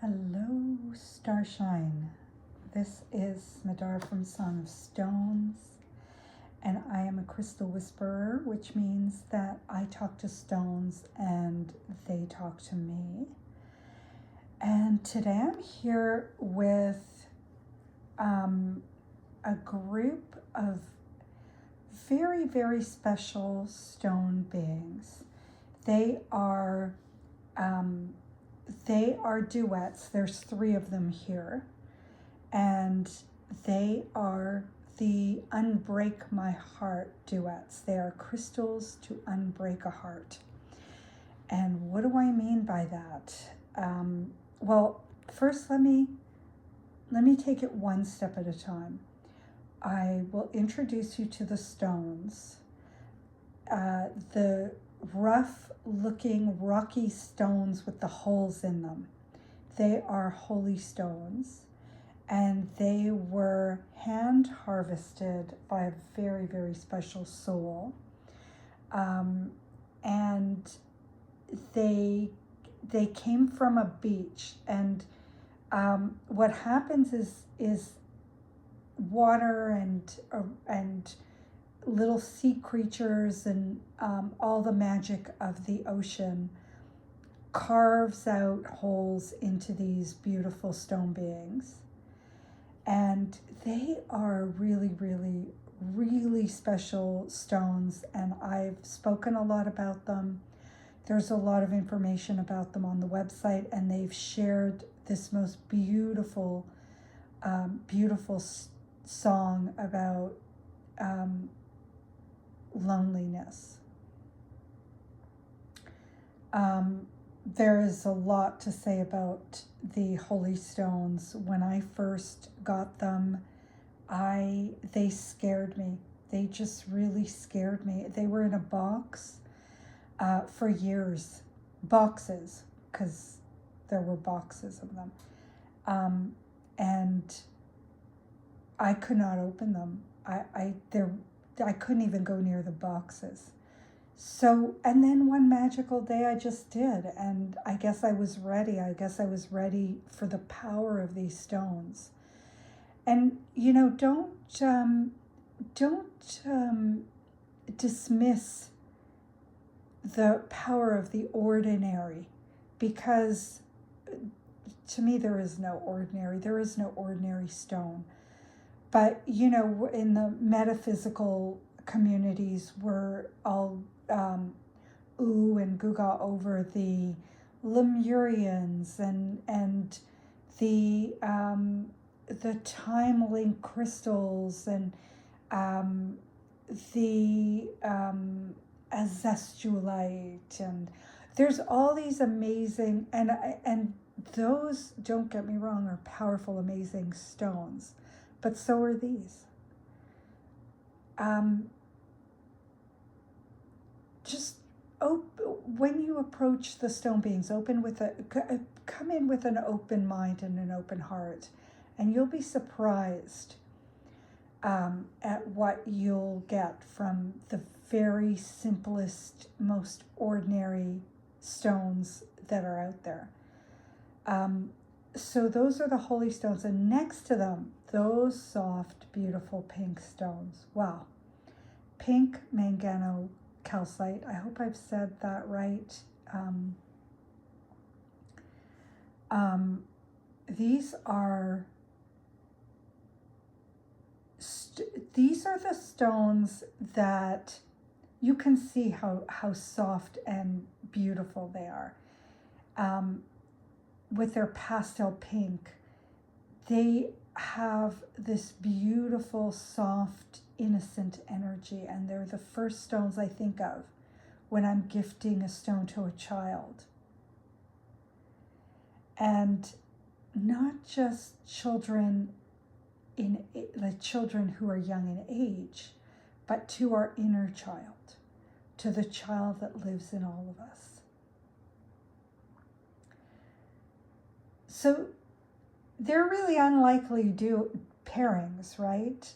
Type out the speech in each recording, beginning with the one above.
Hello, Starshine. This is Madar from Song of Stones, and I am a crystal whisperer, which means that I talk to stones and they talk to me. And today I'm here with a group of very, very special stone beings. They are duets. There's three of them here, and they are the Unbreak My Heart duets. They are crystals to unbreak a heart. And what do I mean by that? Well, first let me take it one step at a time. I will introduce you to the stones. The rough looking rocky stones with the holes in them. They are holy stones, and they were hand harvested by a very, very special soul. And they came from a beach, and what happens is water and little sea creatures and all the magic of the ocean carves out holes into these beautiful stone beings. And they are really, really, really special stones, and I've spoken a lot about them. There's a lot of information about them on the website, and they've shared this most beautiful, beautiful song about loneliness. There is a lot to say about the holy stones. When I first got them, they scared me. They just really scared me. They were in a box for years, boxes, because there were boxes of them, and I could not open them. I couldn't even go near the boxes. So, and then one magical day I just did, and I guess I was ready. I guess I was ready for the power of these stones. And don't dismiss the power of the ordinary, because to me there is no ordinary. There is no ordinary stone. But in the metaphysical communities, we're all ooh and gaga over the Lemurians and the time link crystals and the azestulite, and there's all these amazing and those, don't get me wrong, are powerful, amazing stones, but so are these. Just when you approach the stone beings, come in with an open mind and an open heart, and you'll be surprised at what you'll get from the very simplest, most ordinary stones that are out there. So those are the holy stones, and next to them, those soft, beautiful pink stones. Wow. Pink mangano calcite. I hope I've said that right. These are the stones that you can see how soft and beautiful they are. With their pastel pink, they have this beautiful, soft, innocent energy, and they're the first stones I think of when I'm gifting a stone to a child. And not just children who are young in age, but to our inner child, to the child that lives in all of us. So they're really unlikely pairings, right?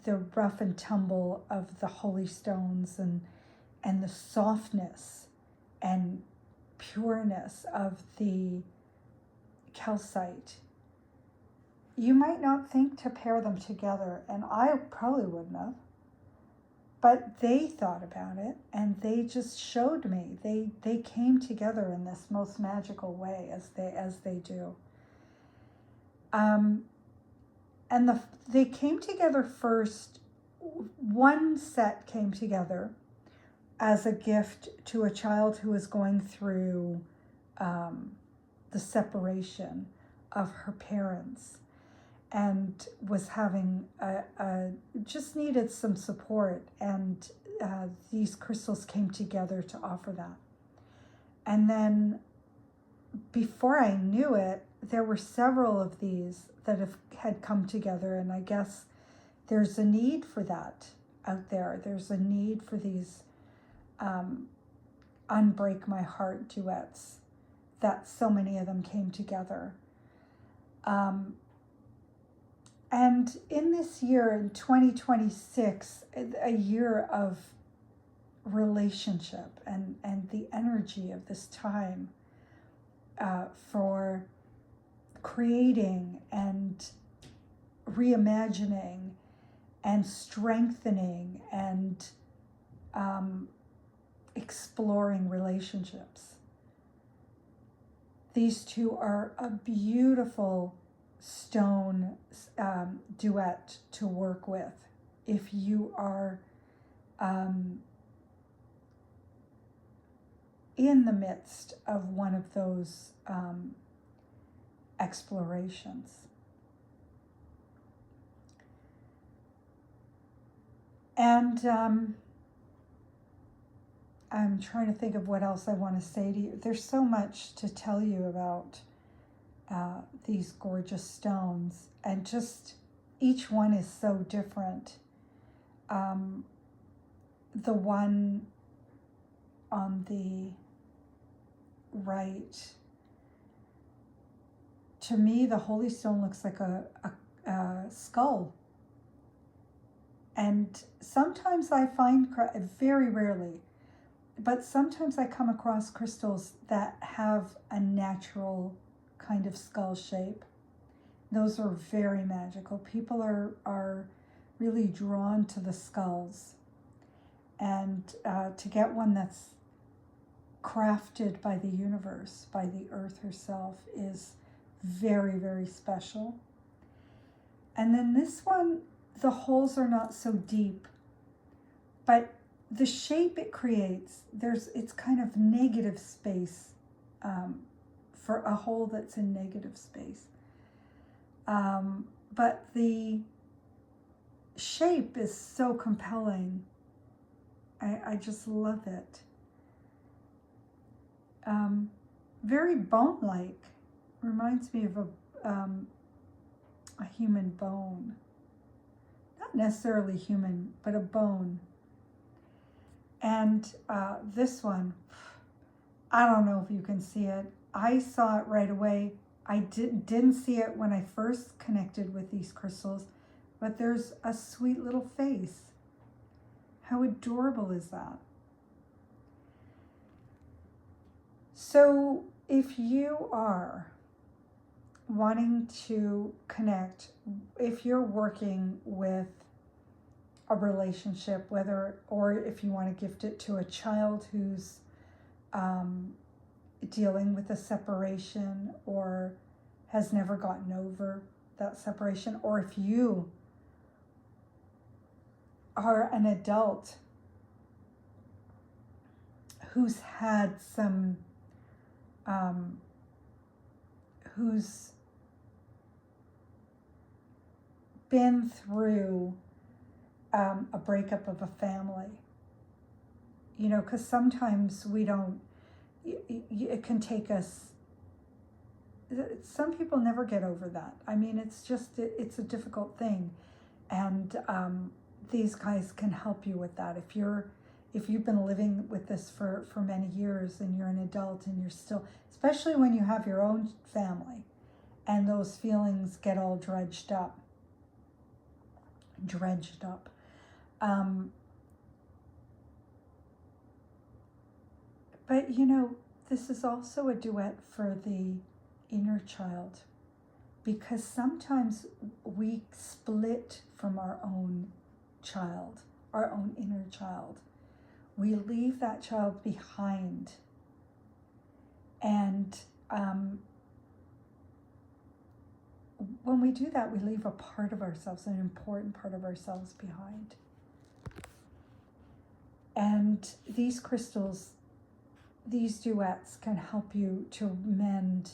The rough and tumble of the holy stones and the softness and pureness of the calcite. You might not think to pair them together, and I probably wouldn't have. But they thought about it, and they just showed me. They came together in this most magical way, as they do. And they came together first. One set came together as a gift to a child who was going through the separation of her parents, and was having just needed some support, and these crystals came together to offer that. And then before I knew it, there were several of these that had come together, and I guess there's a need for that out there. There's a need for these unbreak my heart duets, that so many of them came together. And in this year, in 2026, a year of relationship and the energy of this time for creating and reimagining and strengthening and exploring relationships. These two are a beautiful stone duet to work with if you are in the midst of one of those explorations. And I'm trying to think of what else I want to say to you. There's so much to tell you about these gorgeous stones, and just each one is so different. The one on the right, to me, the holy stone looks like a skull. And sometimes I find, very rarely, but sometimes I come across crystals that have a natural kind of skull shape. Those are very magical. People are really drawn to the skulls. And to get one that's crafted by the universe, by the earth herself, is very, very special. And then this one, the holes are not so deep, but the shape it creates, it's kind of negative space for a hole that's in negative space. But the shape is so compelling. I just love it. Very bone-like. Reminds me of a human bone. Not necessarily human, but a bone. And this one, I don't know if you can see it. I saw it right away. I didn't see it when I first connected with these crystals, but there's a sweet little face. How adorable is that? So if you are wanting to connect, if you're working with a relationship, or if you want to gift it to a child who's dealing with a separation or has never gotten over that separation, or if you are an adult who's had some, who's been through a breakup of a family, because sometimes we don't, it can take us, some people never get over that. I mean, it's a difficult thing. And these guys can help you with that. If you've been living with this for many years and you're an adult and you're still, especially when you have your own family and those feelings get all dredged up. But this is also a duet for the inner child, because sometimes we split from our own child, our own inner child. We leave that child behind. And when we do that, we leave a part of ourselves, an important part of ourselves behind. And these crystals, these duets can help you to mend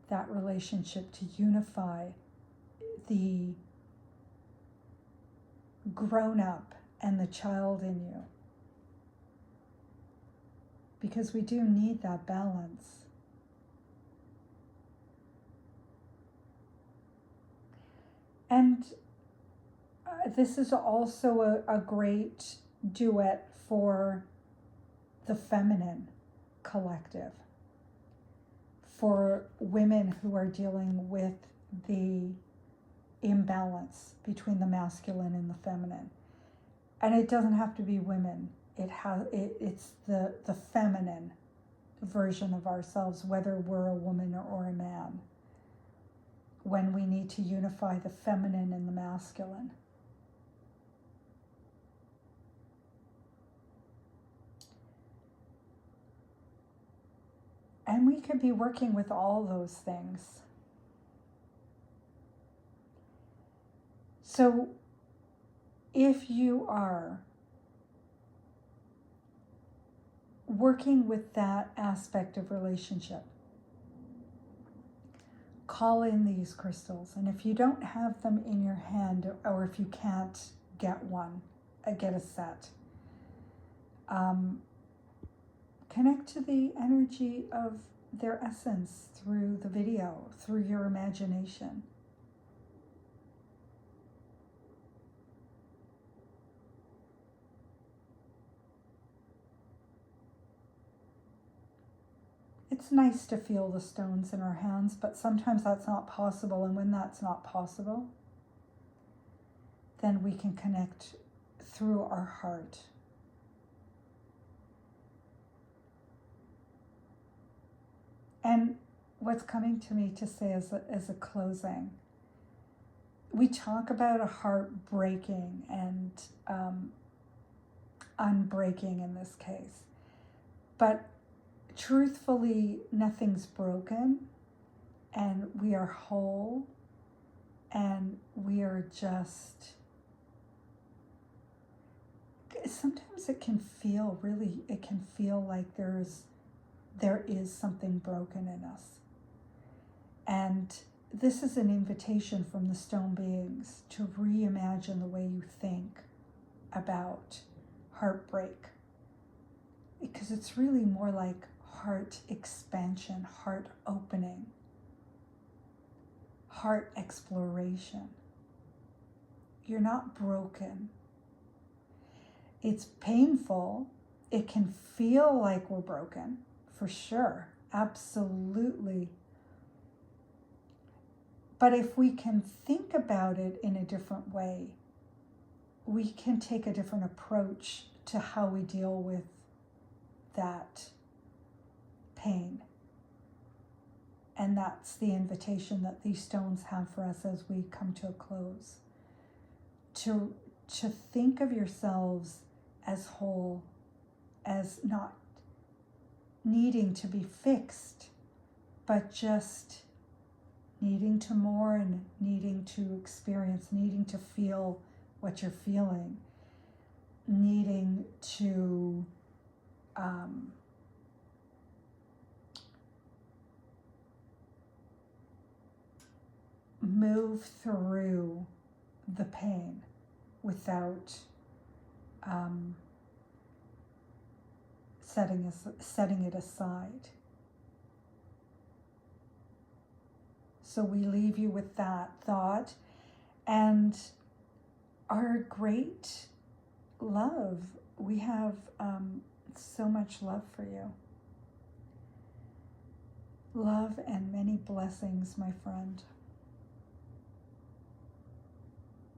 that relationship, to unify the grown-up and the child in you. Because we do need that balance. And this is also a great duet for the feminine collective, for women who are dealing with the imbalance between the masculine and the feminine. And it doesn't have to be women. It's the feminine version of ourselves, whether we're a woman or a man, when we need to unify the feminine and the masculine. And we could be working with all those things. So if you are working with that aspect of relationship, call in these crystals. And if you don't have them in your hand, or if you can't get one, get a set, connect to the energy of their essence through the video, through your imagination. It's nice to feel the stones in our hands, but sometimes that's not possible. And when that's not possible, then we can connect through our heart. And what's coming to me to say as a closing, we talk about a heart breaking and unbreaking in this case. But truthfully, nothing's broken, and we are whole, and we are just, sometimes it can feel like there is something broken in us. And this is an invitation from the stone beings to reimagine the way you think about heartbreak, because it's really more like heart expansion, heart opening, heart exploration. You're not broken. It's painful. It can feel like we're broken, for sure, absolutely. But if we can think about it in a different way, we can take a different approach to how we deal with that pain. And that's the invitation that these stones have for us as we come to a close. To think of yourselves as whole, as not needing to be fixed, but just needing to mourn, needing to experience, needing to feel what you're feeling, needing to move through the pain without setting it aside. So we leave you with that thought and our great love. We have so much love for you. Love and many blessings, my friend.